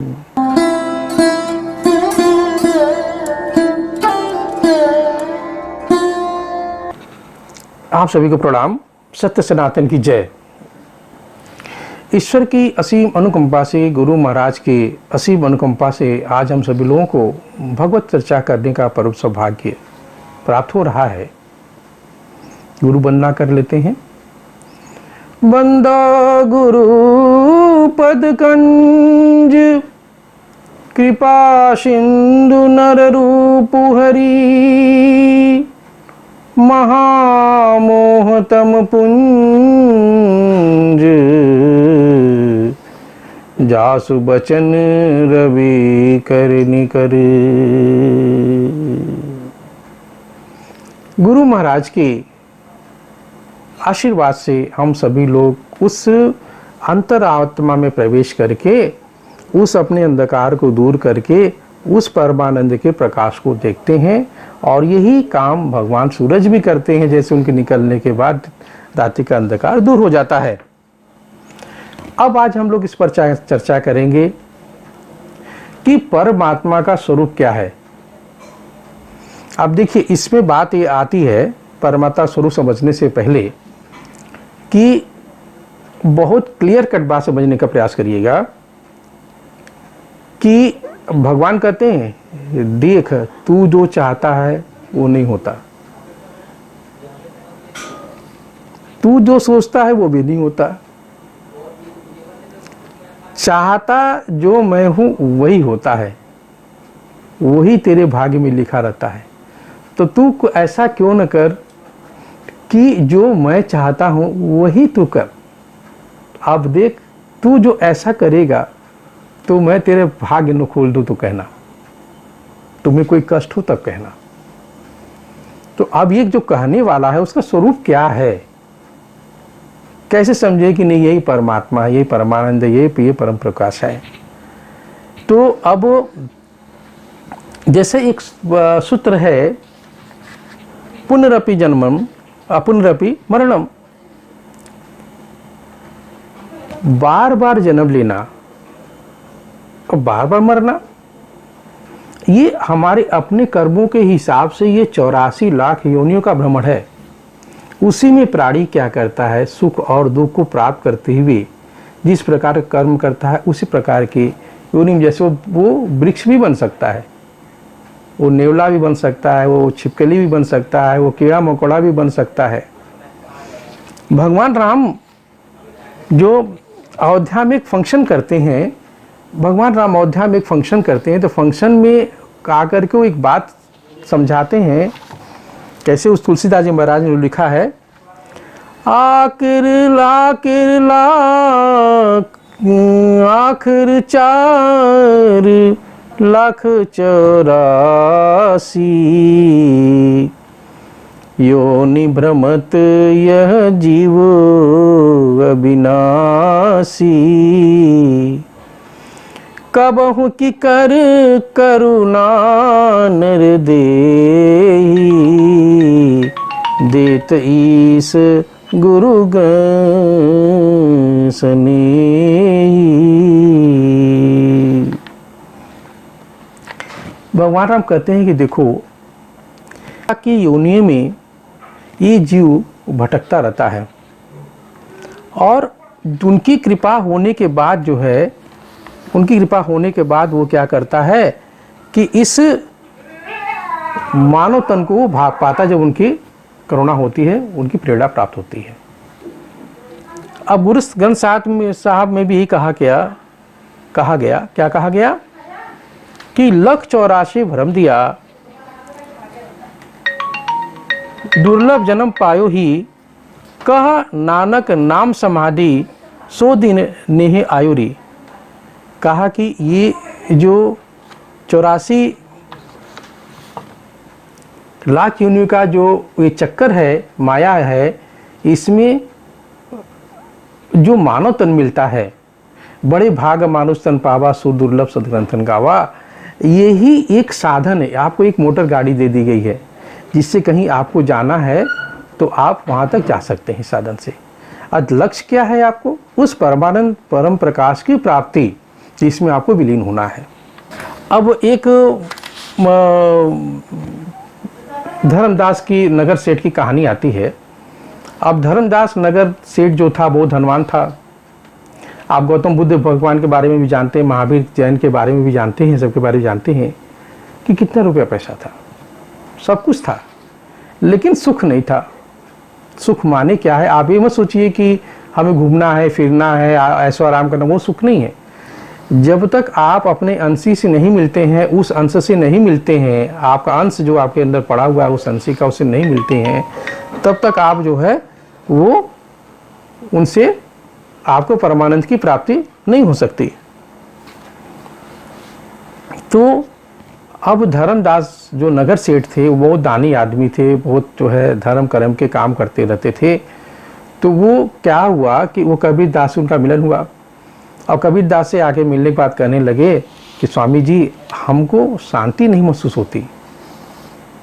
आप सभी को प्रणाम। सत्य सनातन की जय। ईश्वर की असीम अनुकंपा से, गुरु महाराज की असीम अनुकंपा से आज हम सभी लोगों को भगवत चर्चा करने का परम सौभाग्य प्राप्त हो रहा है। गुरु वंदना कर लेते हैं। बंदा गुरु पद कंज, कृपा सिंधु नर रूप हरि, महामोहतम पुंज, जासु बचन रवि कर निकर। गुरु महाराज के आशीर्वाद से हम सभी लोग उस अंतरात्मा में प्रवेश करके उस अपने अंधकार को दूर करके उस परमानंद के प्रकाश को देखते हैं। और यही काम भगवान सूरज भी करते हैं, जैसे उनके निकलने के बाद रात्रि का अंधकार दूर हो जाता है। अब आज हम लोग इस पर चर्चा करेंगे कि परमात्मा का स्वरूप क्या है। अब देखिए, इसमें बात ये आती है परमात्मा स्वरूप समझने से पहले कि बहुत क्लियर कट बात समझने का प्रयास करिएगा कि भगवान कहते हैं, देख तू जो चाहता है वो नहीं होता, तू जो सोचता है वो भी नहीं होता, चाहता जो मैं हूं वही होता है, वही तेरे भाग्य में लिखा रहता है। तो तू ऐसा क्यों न कर कि जो मैं चाहता हूं वही तू कर। अब देख, तू जो ऐसा करेगा तो मैं तेरे भाग्य न खोल दूं तो कहना, तुम्हें कोई कष्ट हो तब कहना। तो अब ये जो कहने वाला है उसका स्वरूप क्या है, कैसे समझे कि नहीं यही परमात्मा है, यही परमानंद है, यही परम प्रकाश है। तो अब जैसे एक सूत्र है, पुनरपि जन्मम पुनरपि मरणम, बार बार जन्म लेना और बार बार मरना, ये हमारे अपने कर्मों के हिसाब से ये 84 लाख योनियों का भ्रमण है। उसी में प्राणी क्या करता है, सुख और दुख को प्राप्त करते हुए जिस प्रकार कर्म करता है उसी प्रकार की योनि में, जैसे वो वृक्ष भी बन सकता है, वो नेवला भी बन सकता है, वो छिपकली भी बन सकता है, वो कीड़ा मकोड़ा भी बन सकता है। भगवान राम जो अयोध्या में एक फंक्शन करते हैं, भगवान राम अयोध्या में एक फंक्शन करते हैं, तो फंक्शन में आकर के वो एक बात समझाते हैं। कैसे, उस तुलसीदास जी महाराज ने लिखा है, आखिर आखिर 4 लाख 84 योनि भ्रमत यह जीव अविनाशी, कबहु की कर करुणा नर देहि, देत ईस गुरु गण सनेहि। भगवान राम कहते हैं कि देखो कि योनि में ये जीव भटकता रहता है और उनकी कृपा होने के बाद जो है, उनकी कृपा होने के बाद वो क्या करता है कि इस मानव तन को भाग पाता, जब उनकी करुणा होती है, उनकी प्रेरणा प्राप्त होती है। अब गुरु ग्रंथ साहब में भी यही कहा गया कि 184 भ्रम दिया, दुर्लभ जन्म पायो ही, कहा नानक नाम समाधि, 100 दिन नेह आयुरी। कहा कि ये जो 84 लाख योनियों का जो ये चक्कर है, माया है, इसमें जो मानव तन मिलता है, बड़े भाग मानुष तन पावा, सुदुर्लभ सदग्रंथन गावा, यही एक साधन है। आपको एक मोटर गाड़ी दे दी गई है, जिससे कहीं आपको जाना है तो आप वहाँ तक जा सकते हैं साधन से। अब लक्ष्य क्या है आपको? उस परमानंद परम प्रकाश की प्राप्ति। जिसमें आपको विलीन होना है। अब एक धर्मदास की नगर सेठ की कहानी आती है। अब धर्मदास नगर सेठ जो था बहुत धनवान था। आप गौतम बुद्ध भगवान के बारे में भी जानते हैं, महावीर जैन के बारे में भी जानते हैं, सबके बारे में जानते हैं कि कितना रुपया पैसा था, सब कुछ था, लेकिन सुख नहीं था। सुख माने क्या है? आप ये मत सोचिए कि हमें घूमना है, फिरना है, ऐशो आराम करना, वो सुख नहीं है। जब तक आप अपने अंशी से नहीं मिलते हैं, उस अंश से नहीं मिलते हैं, आपका अंश जो आपके अंदर पड़ा हुआ है उस अंशी का उससे नहीं मिलते हैं, तब तक आप जो है वो उनसे आपको परमानंद की प्राप्ति नहीं हो सकती। तो अब धर्मदास जो नगर सेठ थे वो बहुत दानी आदमी थे, बहुत जो है धर्म कर्म के काम करते रहते थे। तो वो क्या हुआ कि वो कबीर दास से उनका मिलन हुआ, और कबीर दास से आके मिलने के बाद कहने लगे कि स्वामी जी, हमको शांति नहीं महसूस होती,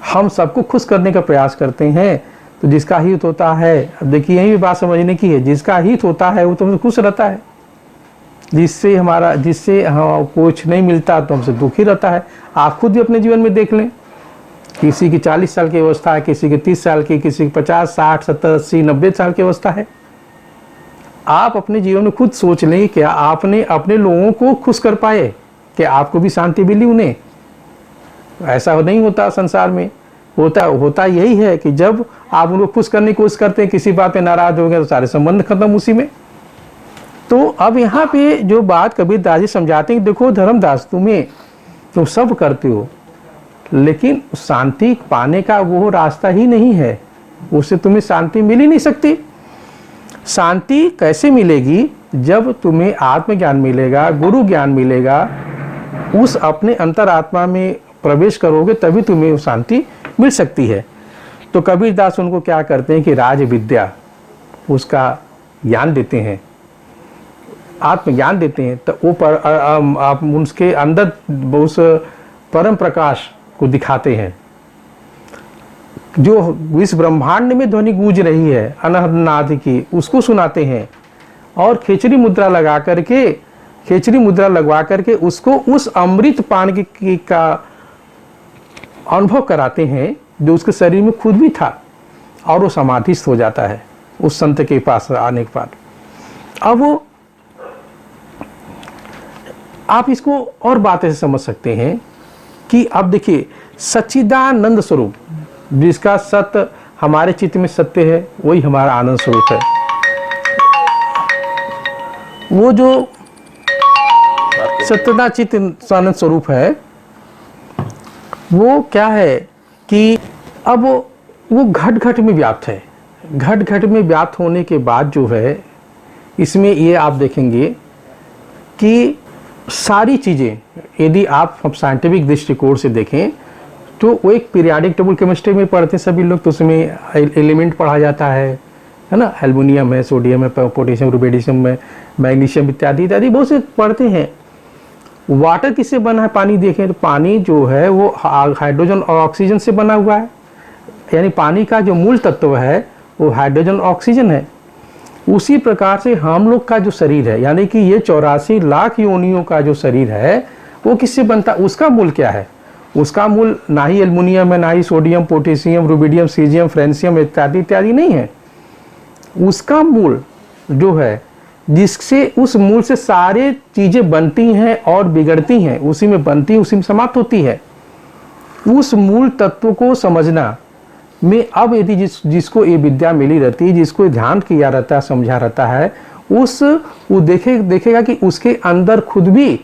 हम सबको खुश करने का प्रयास करते हैं, तो जिसका हित होता है, अब देखिए यही भी बात समझने की है, जिसका हित होता है वो तो हमसे खुश रहता है, जिससे कुछ नहीं मिलता तो हमसे दुखी रहता है। आप खुद भी अपने जीवन में देख लें, किसी की 40 साल की अवस्था है, किसी की 30 साल की, किसी की 50, 60, 70, 80, 90 साल की अवस्था है। आप अपने जीवन में खुद सोच लें, क्या आपने अपने लोगों को खुश कर पाए, कि आपको भी शांति मिली उन्हें? ऐसा नहीं होता संसार में। होता यही है कि जब आप उनको खुश करने की कोशिश करते हैं, किसी बात पे नाराज हो गए तो सारे संबंध खत्म उसी में। तो अब यहाँ पे जो बात कबीर दास जी समझाते हैं, देखो धर्मदास, तुम सब करते हो, लेकिन शांति पाने का वो रास्ता ही नहीं है, उससे तुम्हें शांति मिल ही नहीं सकती। शांति कैसे मिलेगी? जब तुम्हें आत्मज्ञान मिलेगा, गुरु ज्ञान मिलेगा, उस अपने अंतरात्मा में प्रवेश करोगे तभी तुम्हें शांति मिल सकती है। तो कबीर दास उनको क्या करते हैं कि राज विद्या उसका ज्ञान देते हैं, आत्मज्ञान देते हैं। तो वो आप उसके अंदर उस परम प्रकाश को दिखाते हैं, जो इस ब्रह्मांड में ध्वनि गूंज रही है अनहद की, उसको सुनाते हैं, और खेचरी मुद्रा लगवा करके उसको उस अमृत पान का अनुभव कराते हैं, जो उसके शरीर में खुद भी था, और वो समाधिस्थ हो जाता है उस संत के पास आने के बाद। अब आप इसको और बातें से समझ सकते हैं कि अब देखिए, सच्चिदानंद स्वरूप, जिसका सत्य हमारे चित्त में सत्य है, वही हमारा आनंद स्वरूप है। वो जो सत्यता चित्त आनंद स्वरूप है, वो क्या है कि अब वो घट घट में व्याप्त है। घट घट में व्याप्त होने के बाद जो है, इसमें ये आप देखेंगे कि सारी चीज़ें, यदि आप साइंटिफिक दृष्टिकोण से देखें तो वो एक पीरियाडिक टेबल केमिस्ट्री में पढ़ते हैं सभी लोग, तो उसमें एलिमेंट पढ़ा जाता है ना, एल्युमिनियम है, सोडियम है, पोटेशियम, रुबिडियम है, मैग्नीशियम इत्यादि इत्यादि बहुत से पढ़ते हैं। वाटर किससे बना है? पानी देखें तो पानी जो है वो हाइड्रोजन और ऑक्सीजन से बना हुआ है, यानी पानी का जो मूल तत्व है वो हाइड्रोजन ऑक्सीजन है। उसी प्रकार से हम लोग का जो शरीर है, यानी कि ये 84 लाख योनियों का जो शरीर है, वो किससे बनता? उसका मूल क्या है? उसका मूल ना ही एल्युमिनियम है, ना ही sodium, potassium, rubidium, caesium, francium इत्यादि इत्यादि नहीं है। उसका मूल जो है, जिससे उस मूल से सारे चीजें बनती हैं और बिगड़ती हैं, उसी में बनती है, उसी में समाप्त होती है। उस मूल तत्व को समझना में अब यदि जिसको ये विद्या मिली रहती है, जिसको ध्यान किया रहता है, समझा रहता है, वो देखेगा कि उसके अंदर खुद भी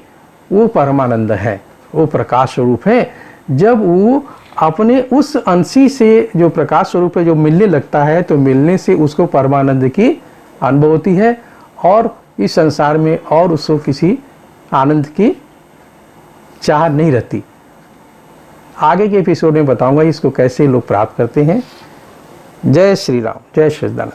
वो परमानंद है, वो प्रकाश स्वरूप है। जब वो अपने उस अंशी से जो प्रकाश स्वरूप है जो मिलने लगता है, तो मिलने से उसको परमानंद की अनुभव होती है, और इस संसार में और उसको किसी आनंद की चाह नहीं रहती। आगे के एपिसोड में बताऊंगा इसको कैसे लोग प्राप्त करते हैं। जय श्री राम, जय सच्चिदानंद।